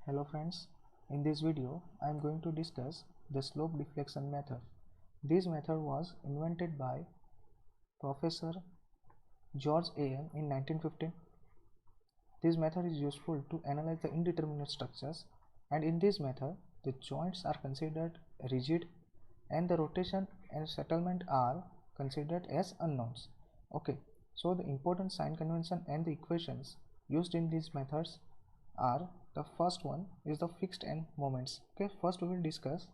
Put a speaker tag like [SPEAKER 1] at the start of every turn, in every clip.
[SPEAKER 1] Hello friends, in this video I am going to discuss the slope deflection method. This method was invented by Professor George A.M. in 1915. This method is useful to analyze the indeterminate structures, and in this method the joints are considered rigid and the rotation and settlement are considered as unknowns. Okay, so the important sign convention and the equations used in these methods are: the first one is the fixed end moments. Okay, first we will discuss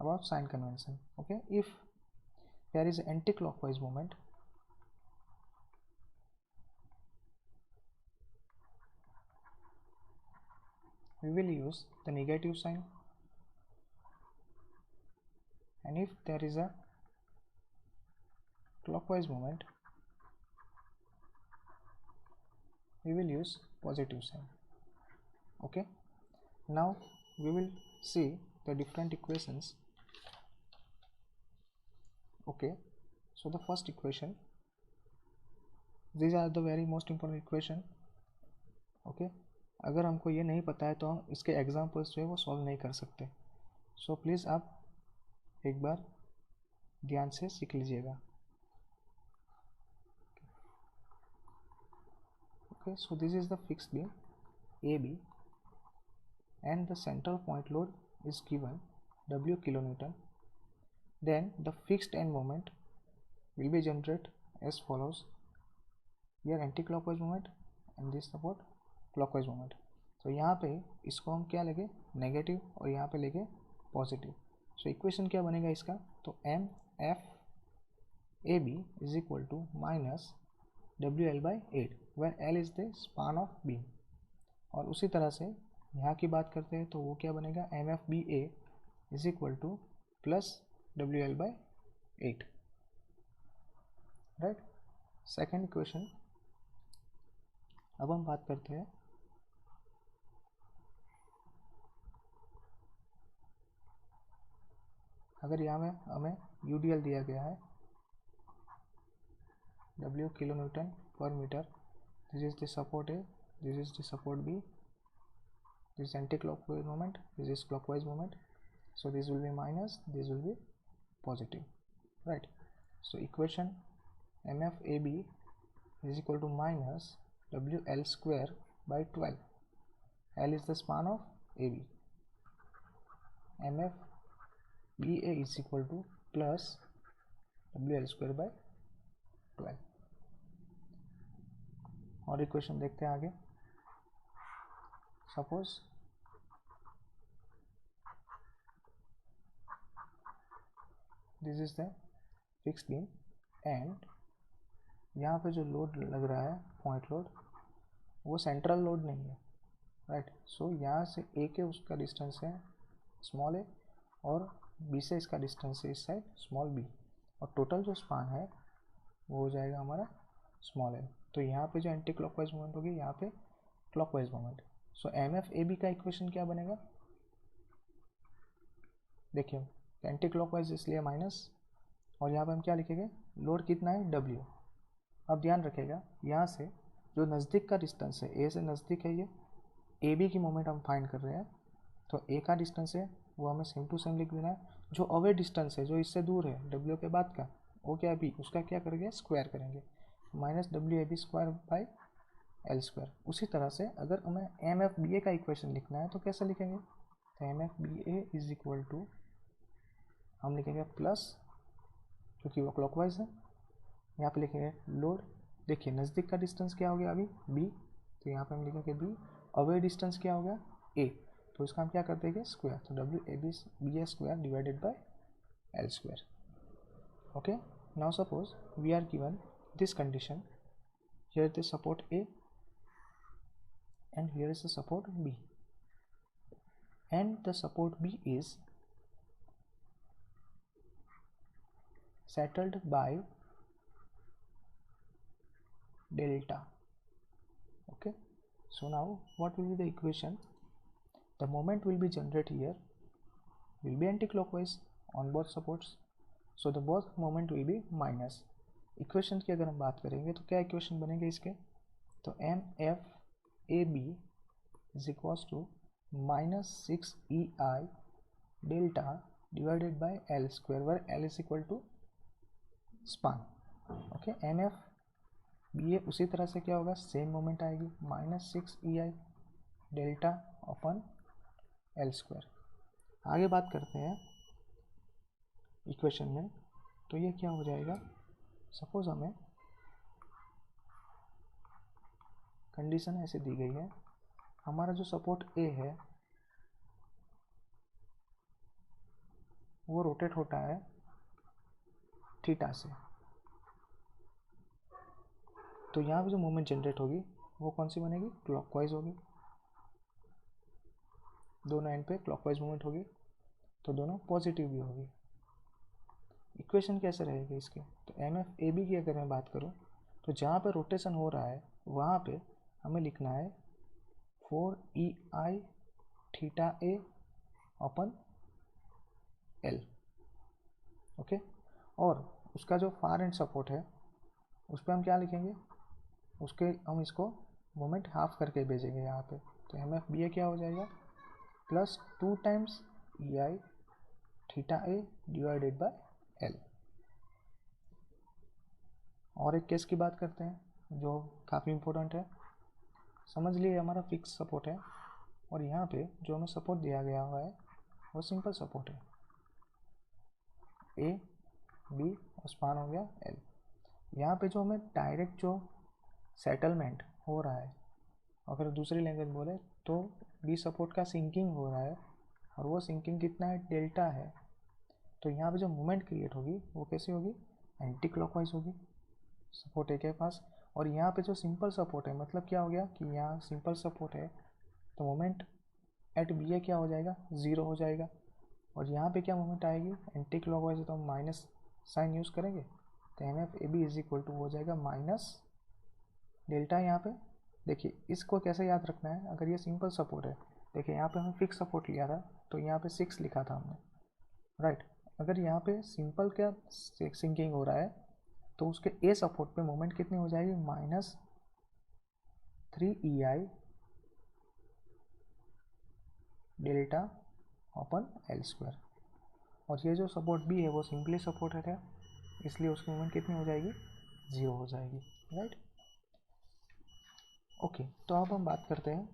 [SPEAKER 1] about sign convention. Okay, if there is anti-clockwise moment, we will use the negative sign, and if there is a clockwise moment, we will use positive sign. Okay, now we will see the different equations. Okay, so the first equation, these are the very most important equation. Okay, अगर हमको ये नहीं पता है तो हम इसके examples जो है वो सॉल्व नहीं कर सकते. सो प्लीज़ आप एक बार ध्यान से सीख लीजिएगा. Okay, so this is the fixed beam AB and the central point load is given W kilonewton. Then the fixed end moment will be generated as follows. Here anti-clockwise moment and this support clockwise moment. तो यहाँ पे इसको हम क्या लेंगे, negative, और यहाँ पे लेंगे पॉजिटिव. सो इक्वेशन क्या बनेगा इसका, तो M F A B is equal to minus W L by 8, where L is the span of beam. और उसी तरह से यहाँ की बात करते हैं तो वो क्या बनेगा, M F B A is equal to plus W L by 8. Right. Second equation, अब हम बात करते हैं अगर यहाँ में हमें यूडीएल दिया गया है W kilonewton per meter, this is the support A, this is the support B, this is anti-clockwise moment, this is clockwise moment, so this will be minus, this will be positive. Right, so equation MFAB is equal to minus WL square by 12. L is the span of AB. MFBA is equal to plus WL square by 12. और equation देखते हैं आगे. Suppose this is the fix beam and यहाँ पे जो load लग रहा है पॉइंट लोड वो सेंट्रल लोड नहीं है. राइट, सो यहाँ से ए के उसका डिस्टेंस है स्मॉल ए और बी से इसका डिस्टेंस है इस साइड स्मॉल बी, और टोटल जो स्पान है वो हो जाएगा हमारा स्मॉल एल. तो यहाँ पे जो एंटी क्लॉकवाइज मोमेंट होगी, यहाँ पे clockwise moment. So M F A B का इक्वेशन क्या बनेगा, देखिए एंटी क्लॉकवाइज इसलिए माइनस, और यहाँ पे हम क्या लिखेंगे, लोड कितना है डब्ल्यू. अब ध्यान रखेगा यहाँ से जो नज़दीक का डिस्टेंस है, ए से नज़दीक है, ये ए बी की मोमेंट हम फाइंड कर रहे हैं, तो ए का डिस्टेंस है वो हमें सेम टू सेम लिख देना है. जो अवे डिस्टेंस है जो इससे दूर है डब्ल्यू के बाद का, वो क्या है बी, उसका क्या करेंगे, स्क्वायर करेंगे, minus W A B square by L square. उसी तरह से अगर हमें एम एफ बी ए का इक्वेशन लिखना है तो कैसे लिखेंगे, तो M F B A is equal to हम लिखेंगे प्लस, क्योंकि वो क्लॉकवाइज है, यहाँ पे लिखेंगे लोड. देखिए नज़दीक का डिस्टेंस क्या हो गया अभी बी, तो यहाँ पे हम लिखेंगे बी. अवे डिस्टेंस क्या हो गया ए, तो इसका हम क्या कर देंगे स्क्वायर, तो W A B A square divided by L square. Okay, now suppose we are given this condition, here is the support A and here is the support B, and the support B is settled by delta. Okay, so now what will be the equation, the moment will be generated here will be anti-clockwise on both supports, so the both moment will be minus. Equation की अगर हम बात करेंगे तो क्या equation बनेंगे इसके, तो M F A B is equals to minus 6EI delta divided by L square, where L is equal to span. Okay, M F B A उसी तरह से क्या होगा, सेम मोमेंट आएगी, minus 6EI delta upon L square. आगे बात करते हैं इक्वेशन में, तो ये क्या हो जाएगा, सपोज हमें कंडीशन ऐसे दी गई है, हमारा जो सपोर्ट ए है वो रोटेट होता है थीटा से, तो यहाँ पे जो मूवमेंट जनरेट होगी वो कौन सी बनेगी, क्लॉकवाइज होगी, दोनों एंड पे क्लॉकवाइज मूवमेंट होगी, तो दोनों पॉजिटिव भी होगी। इक्वेशन कैसे रहेगी इसके, तो एम एफ ए बी की अगर मैं बात करूँ तो जहाँ पे रोटेशन हो रहा है वहाँ पे हमें लिखना है 4EI थीटा ए अपन एल। ओके, और उसका जो फार एंड सपोर्ट है उस पर हम क्या लिखेंगे, उसके हम इसको मोमेंट हाफ करके भेजेंगे यहाँ पे, तो एम एफ बी ए क्या हो जाएगा, plus 2 times EI theta A divided by L. और एक केस की बात करते हैं जो काफ़ी इम्पोर्टेंट है, समझ लिए हमारा फिक्स सपोर्ट है और यहाँ पे जो हमें सपोर्ट दिया गया हुआ है वो सिंपल सपोर्ट है, ए बी और स्पान हो गया एल। यहाँ पे जो हमें डायरेक्ट जो सेटलमेंट हो रहा है, अगर दूसरी लैंग्वेज बोले तो बी सपोर्ट का सिंकिंग हो रहा है, और वो सिंकिंग कितना है, डेल्टा है, तो यहाँ पे जो मूवमेंट क्रिएट होगी वो कैसी होगी, एंटी क्लॉकवाइज होगी सपोर्ट ए के पास। और यहाँ पे जो सिंपल सपोर्ट है, मतलब क्या हो गया कि यहाँ सिंपल सपोर्ट है तो मोमेंट एट बी ए क्या हो जाएगा, ज़ीरो हो जाएगा, और यहाँ पे क्या मोमेंट आएगी, एंटी क्लॉकवाइज है तो हम माइनस साइन यूज़ करेंगे, तो M F A B is equal to हो जाएगा माइनस डेल्टा। यहाँ पे देखिए इसको कैसे याद रखना है, अगर ये सिंपल सपोर्ट है, देखिए यहाँ पे हमें फिक्स सपोर्ट लिया था तो यहाँ पे 6 लिखा था हमने, राइट। अगर यहाँ पे सिंपल क्या सिंकिंग हो रहा है तो उसके ए सपोर्ट पे मोमेंट कितनी हो जाएगी, minus 3EI delta upon L square, और ये जो सपोर्ट बी है वो सिंपली सपोर्ट है, इसलिए उसकी मोमेंट कितनी हो जाएगी, 0 हो जाएगी, राइट। ओके, तो अब हम बात करते हैं,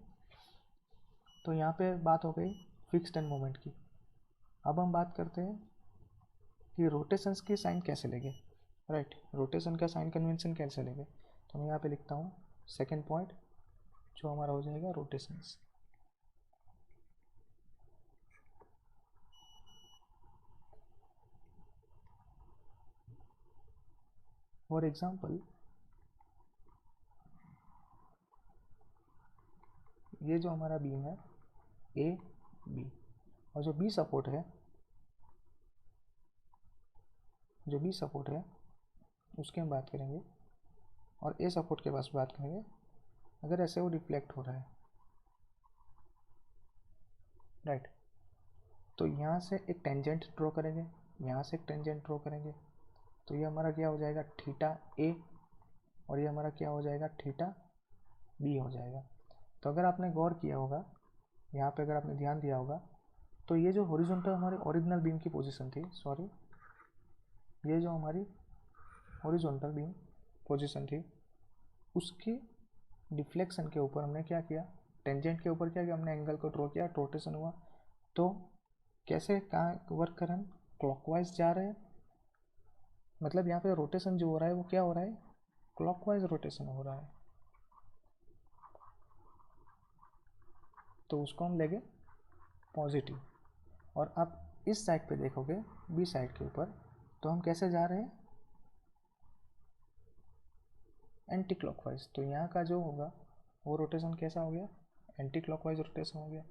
[SPEAKER 1] तो यहाँ पे बात हो गई फिक्स्ड एंड मोमेंट की। अब हम बात करते हैं कि रोटेशंस की साइन कैसे लेंगे, राइट, रोटेशन का साइन कन्वेंशन कैसे लेंगे, तो मैं यहाँ पे लिखता हूँ सेकेंड पॉइंट जो हमारा हो जाएगा रोटेशंस। फॉर एग्जाम्पल ये जो हमारा बीम है ए बी, और जो बी सपोर्ट है, जो बी सपोर्ट है उसकी हम बात करेंगे, और ए सपोर्ट के पास बात करेंगे, अगर ऐसे वो रिफ्लेक्ट हो रहा है, राइट, तो यहाँ से एक टेंजेंट ड्रॉ करेंगे, यहाँ से एक टेंजेंट ड्रॉ करेंगे, तो ये हमारा क्या हो जाएगा, थीटा ए, और ये हमारा क्या हो जाएगा, थीटा बी हो जाएगा। तो अगर आपने गौर किया होगा यहाँ पे, अगर आपने ध्यान दिया होगा, तो ये जो हॉरिजॉन्टल हमारी ओरिजिनल बीम की पोजीशन थी, सॉरी, ये जो हमारी हॉरिजॉन्टल बीम पोजीशन थी उसकी डिफ्लेक्शन के ऊपर हमने क्या किया, टेंजेंट के ऊपर क्या किया, हमने एंगल को ड्रॉ किया, रोटेशन हुआ, तो कैसे कहाँ वर्क कर रहे हैं, क्लॉकवाइज जा रहे हैं, मतलब यहाँ पे रोटेशन जो हो रहा है वो क्या हो रहा है, क्लॉकवाइज रोटेशन हो रहा है, तो उसको हम लेंगे पॉजिटिव। और आप इस साइड पे देखोगे बी साइड के ऊपर, तो हम कैसे जा रहे हैं, एंटी क्लॉकवाइज, तो यहाँ का जो होगा वो रोटेशन कैसा हो गया, एंटी क्लॉकवाइज रोटेशन हो गया।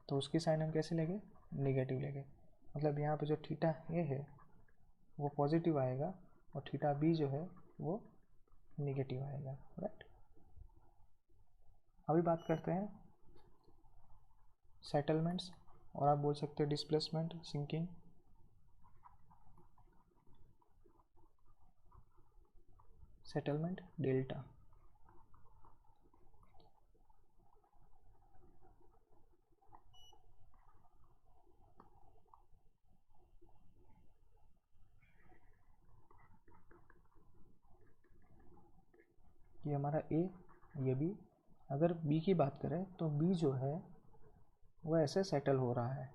[SPEAKER 1] तो उसकी साइन हम कैसे लेंगे, नेगेटिव लेंगे, मतलब यहाँ पे जो थीटा ए है वो पॉजिटिव आएगा और थीटा बी जो है वो नेगेटिव आएगा, राइट। अभी बात करते हैं सेटलमेंट्स, और आप बोल सकते हो डिस्प्लेसमेंट, सिंकिंग। सेटलमेंट डेल्टा, कि हमारा ए, ये बी। अगर बी की बात करें तो बी जो है वो ऐसे सेटल हो रहा है,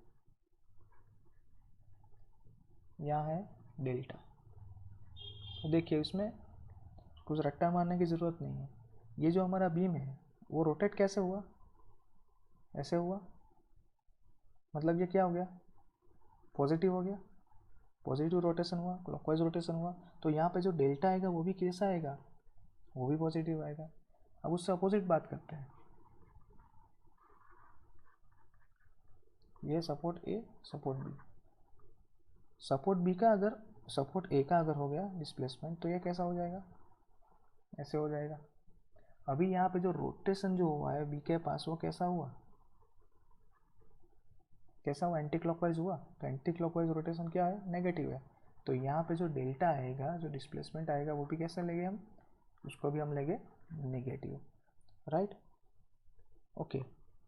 [SPEAKER 1] यहाँ है डेल्टा। तो देखिए इसमें कुछ रट्टा मारने की ज़रूरत नहीं है। ये जो हमारा बीम है वो रोटेट कैसे हुआ, ऐसे हुआ, मतलब ये क्या हो गया, पॉजिटिव हो गया, पॉजिटिव रोटेशन हुआ, क्लॉकवाइज रोटेशन हुआ। तो यहाँ पे जो डेल्टा आएगा वो भी कैसा आएगा, वो भी पॉजिटिव आएगा। अब उससे अपोजिट बात करते हैं, ये सपोर्ट ए, सपोर्ट बी। सपोर्ट बी का अगर, सपोर्ट ए का अगर हो गया डिस्प्लेसमेंट तो ये कैसा हो जाएगा, ऐसे हो जाएगा। अभी यहाँ पे जो रोटेशन जो हुआ है बी के पास वो कैसा हुआ, कैसा हुआ, एंटी क्लॉकवाइज हुआ। तो एंटी क्लॉकवाइज रोटेशन क्या है, नेगेटिव है। तो यहाँ पे जो डेल्टा आएगा, जो डिस्प्लेसमेंट आएगा वो भी कैसे लेंगे हम, उसको भी हम लेंगे नेगेटिव, राइट। ओके,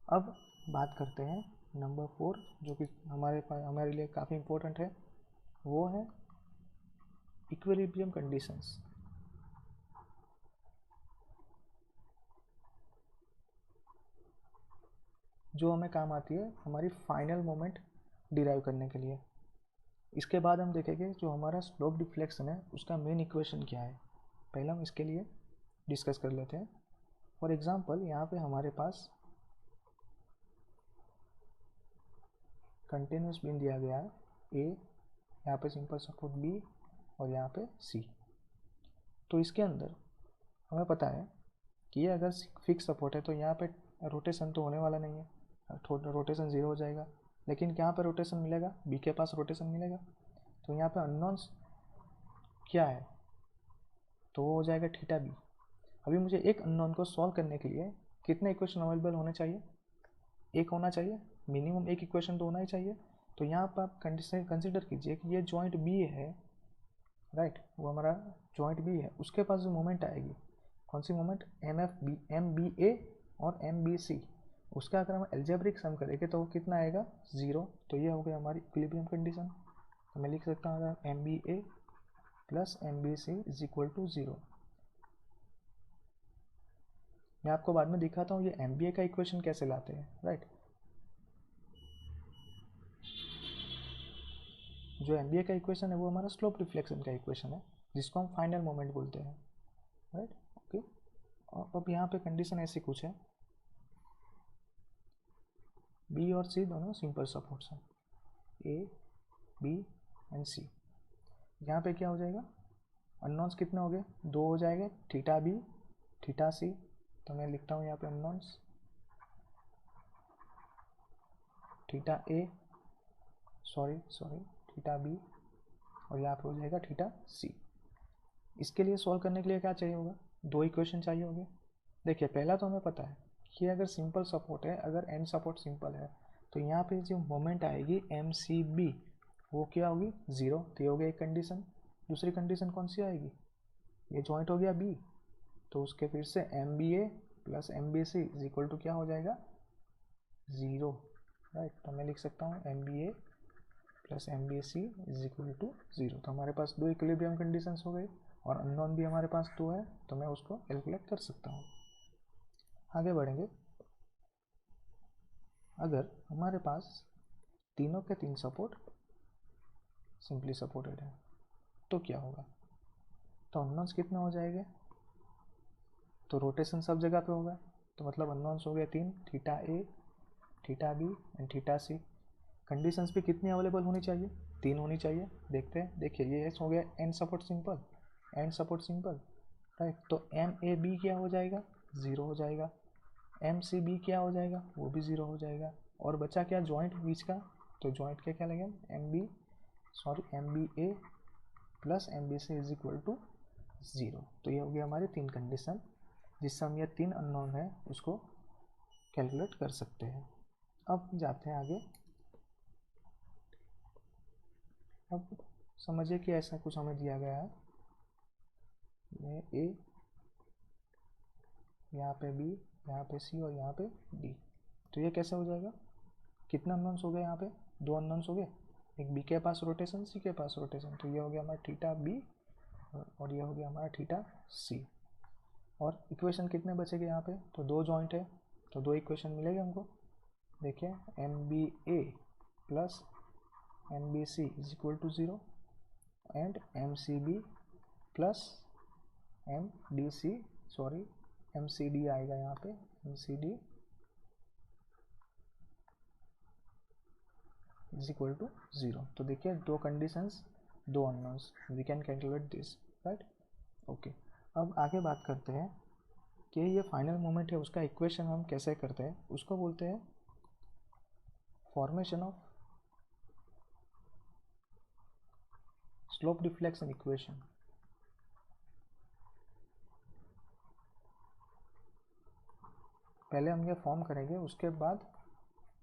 [SPEAKER 1] अब बात करते हैं नंबर 4 जो कि हमारे लिए काफ़ी इम्पोर्टेंट है, वो है इक्विलिब्रियम कंडीशंस। जो हमें काम आती है हमारी फाइनल मोमेंट डिराइव करने के लिए। इसके बाद हम देखेंगे जो हमारा स्लोप डिफ्लेक्शन है उसका मेन इक्वेशन क्या है। पहले हम इसके लिए डिस्कस कर लेते हैं। फॉर एग्जांपल यहाँ पे हमारे पास कंटिन्यूस बीम दिया गया है ए, यहाँ पे सिंपल सपोर्ट बी और यहाँ पे सी। तो इसके अंदर हमें पता है कि ये अगर फिक्स सपोर्ट है तो यहाँ पे रोटेशन तो होने वाला नहीं है, रोटेशन ज़ीरो हो जाएगा। लेकिन यहाँ पे रोटेशन मिलेगा, बी के पास रोटेशन मिलेगा। तो यहाँ पे अननोन्स क्या है, तो वो हो जाएगा थीटा बी। अभी मुझे एक अननोन को सॉल्व करने के लिए कितने इक्वेशन अवेलेबल होने चाहिए, एक होना चाहिए, मिनिमम एक इक्वेशन तो होना ही चाहिए। तो यहाँ पर आप कंसिडर कीजिए कि ये जॉइंट बी है, राइट, वो हमारा जॉइंट बी है। उसके पास जो मोमेंट आएगी, कौन सी मोमेंट, एम बी ए और एम बी सी, उसका अगर हम एल्जेब्रिक सम करेंगे तो वो कितना आएगा, ज़ीरो। तो ये हो गई हमारी इक्विलिब्रियम कंडीशन। तो मैं लिख सकता हूँ M B A plus M B C is equal to zero. मैं आपको बाद में दिखाता हूँ ये एम बी ए का इक्वेशन कैसे लाते हैं, राइट। जो एम बी ए का इक्वेशन है वो हमारा स्लोप रिफ्लेक्शन का इक्वेशन है, जिसको हम फाइनल मोमेंट बोलते हैं, राइट। ओके, और अब यहाँ पे कंडीशन ऐसी कुछ है, बी और सी दोनों सिंपल सपोर्ट्स हैं, ए बी एंड सी। यहाँ पे क्या हो जाएगा, अननोन्स कितने हो गए, दो हो जाएंगे, थीटा बी थीटा सी। तो मैं लिखता हूँ यहाँ पे अननोन्स थीटा ए, सॉरी थीटा बी, और यहाँ पे हो जाएगा थीटा सी। इसके लिए सॉल्व करने के लिए क्या चाहिए होगा, दो इक्वेशन चाहिए होंगे। देखिए पहला तो हमें पता है कि अगर सिंपल सपोर्ट है, अगर एंड सपोर्ट सिंपल है तो यहाँ पे जो मोमेंट आएगी एम सी बी वो क्या होगी, ज़ीरो। तो ये हो गया एक कंडीशन। दूसरी कंडीशन कौन सी आएगी, ये जॉइंट हो गया बी, तो उसके फिर से M B A plus M B C is equal to क्या हो जाएगा, ज़ीरो, राइट। तो मैं लिख सकता हूँ M B A plus M B C is equal to zero. तो हमारे पास दो इक्विलिब्रियम कंडीशंस हो गई और अननोन भी हमारे पास दो है, तो मैं उसको कैलकुलेट कर सकता हूँ। आगे बढ़ेंगे, अगर हमारे पास तीनों के तीन सपोर्ट सिंपली सपोर्टेड है तो क्या होगा, तो अननोन्स कितने हो जाएंगे, तो रोटेशन सब जगह पे होगा। तो मतलब अननोन्स हो गए तीन, theta A theta B and theta C. Conditions भी कितनी अवेलेबल होनी चाहिए, तीन होनी चाहिए। देखते हैं, देखिए ये हो गया and support simple, and support simple, right. तो एम ए बी क्या हो जाएगा, ज़ीरो हो जाएगा। एम सी बी क्या हो जाएगा, वो भी ज़ीरो हो जाएगा। और बचा क्या, जॉइंट बीच का, तो जॉइंट के क्या लगेगा, M B A plus M B C is equal to zero. तो ये हो गया हमारी तीन कंडीशन, जिससे हम ये तीन अननोन है उसको कैलकुलेट कर सकते हैं। अब जाते हैं आगे। अब समझिए कि ऐसा कुछ हमें दिया गया है, ये ए, यहाँ पे बी, यहाँ पे सी और यहाँ पे डी। तो ये कैसे हो जाएगा, कितने अननोन्स हो गए यहाँ पे, दो अननोन्स हो गए, एक बी के पास रोटेशन, सी के पास रोटेशन। तो ये हो गया हमारा थीटा बी और ये हो गया हमारा थीटा सी। और इक्वेशन कितने बचेंगे यहाँ पे, तो 2 जॉइंट है तो 2 इक्वेशन मिलेंगे हमको। देखिए M B A plus M B C is equal to 0 and M C B plus M D C, sorry M C D आएगा यहाँ पे, M C D is equal to 0। तो देखिए 2 conditions 2 unknowns, we can calculate this, right. Okay, अब आगे बात करते हैं कि ये फाइनल मोमेंट है उसका इक्वेशन हम कैसे करते हैं। उसको बोलते हैं formation of slope deflection equation. पहले हम ये फॉर्म करेंगे, उसके बाद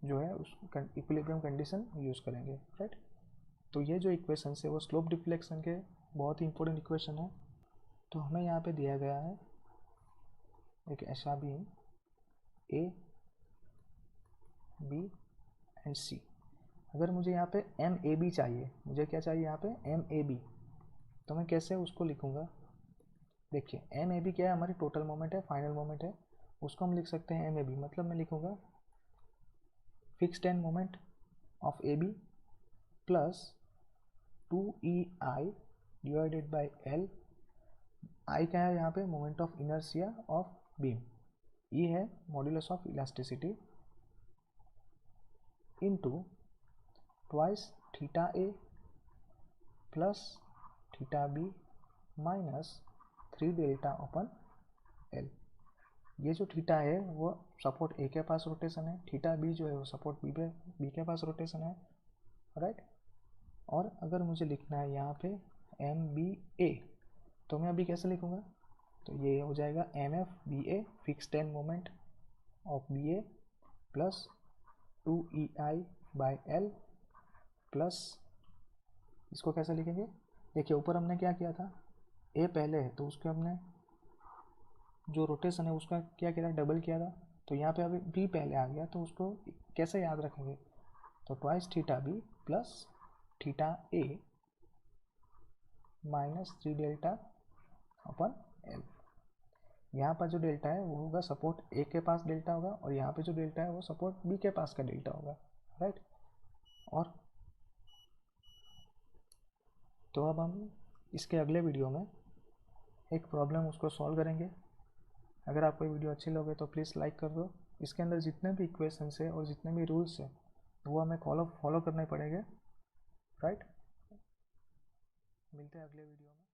[SPEAKER 1] जो है उस इक्विलिब्रियम कंडीशन यूज़ करेंगे, राइट। तो ये जो इक्वेशन है वो स्लोप डिफ्लेक्शन के बहुत ही इंपॉर्टेंट इक्वेशन है। तो हमें यहाँ पे दिया गया है एक ऐसा बीम ए बी एंड सी। अगर मुझे यहाँ पे एम ए बी चाहिए, मुझे क्या चाहिए यहाँ पे एम ए बी, तो मैं कैसे उसको लिखूँगा। देखिए एम ए बी क्या है, हमारी टोटल मोमेंट है, फाइनल मोमेंट है, उसको हम लिख सकते हैं एम ए बी। मतलब मैं लिखूँगा fixed end moment of A B plus 2EI divided by L. I क्या है यहाँ पे, moment of inertia of beam, E है modulus of elasticity, into twice theta A plus theta B minus 3 delta upon L. ये जो theta है वो support A के पास रोटेशन है, थीटा बी जो है वो सपोर्ट बी के पास रोटेशन है, राइट। और अगर मुझे लिखना है यहाँ पे एम बी ए, तो मैं अभी कैसे लिखूँगा, तो ये हो जाएगा M F B A fixed end moment of B A plus 2EI by L plus, इसको कैसे लिखेंगे, देखिए ऊपर हमने क्या किया था, ए पहले है तो उसके हमने जो रोटेशन है उसका क्या किया था, डबल किया था। तो यहाँ पे अभी बी पहले आ गया तो उसको कैसे याद रखेंगे, तो twice theta B plus theta A minus 3 delta upon L. यहाँ पर जो डेल्टा है वो होगा सपोर्ट ए के पास डेल्टा होगा, और यहाँ पे जो डेल्टा है वो सपोर्ट बी के पास का डेल्टा होगा, राइट। और तो अब हम इसके अगले वीडियो में एक प्रॉब्लम उसको सॉल्व करेंगे। अगर आपको ये वीडियो अच्छी लगे तो प्लीज़ लाइक कर दो। इसके अंदर जितने भी इक्वेशंस है और जितने भी रूल्स है वो हमें फॉलो करने पड़ेंगे, राइट। मिलते हैं अगले वीडियो में।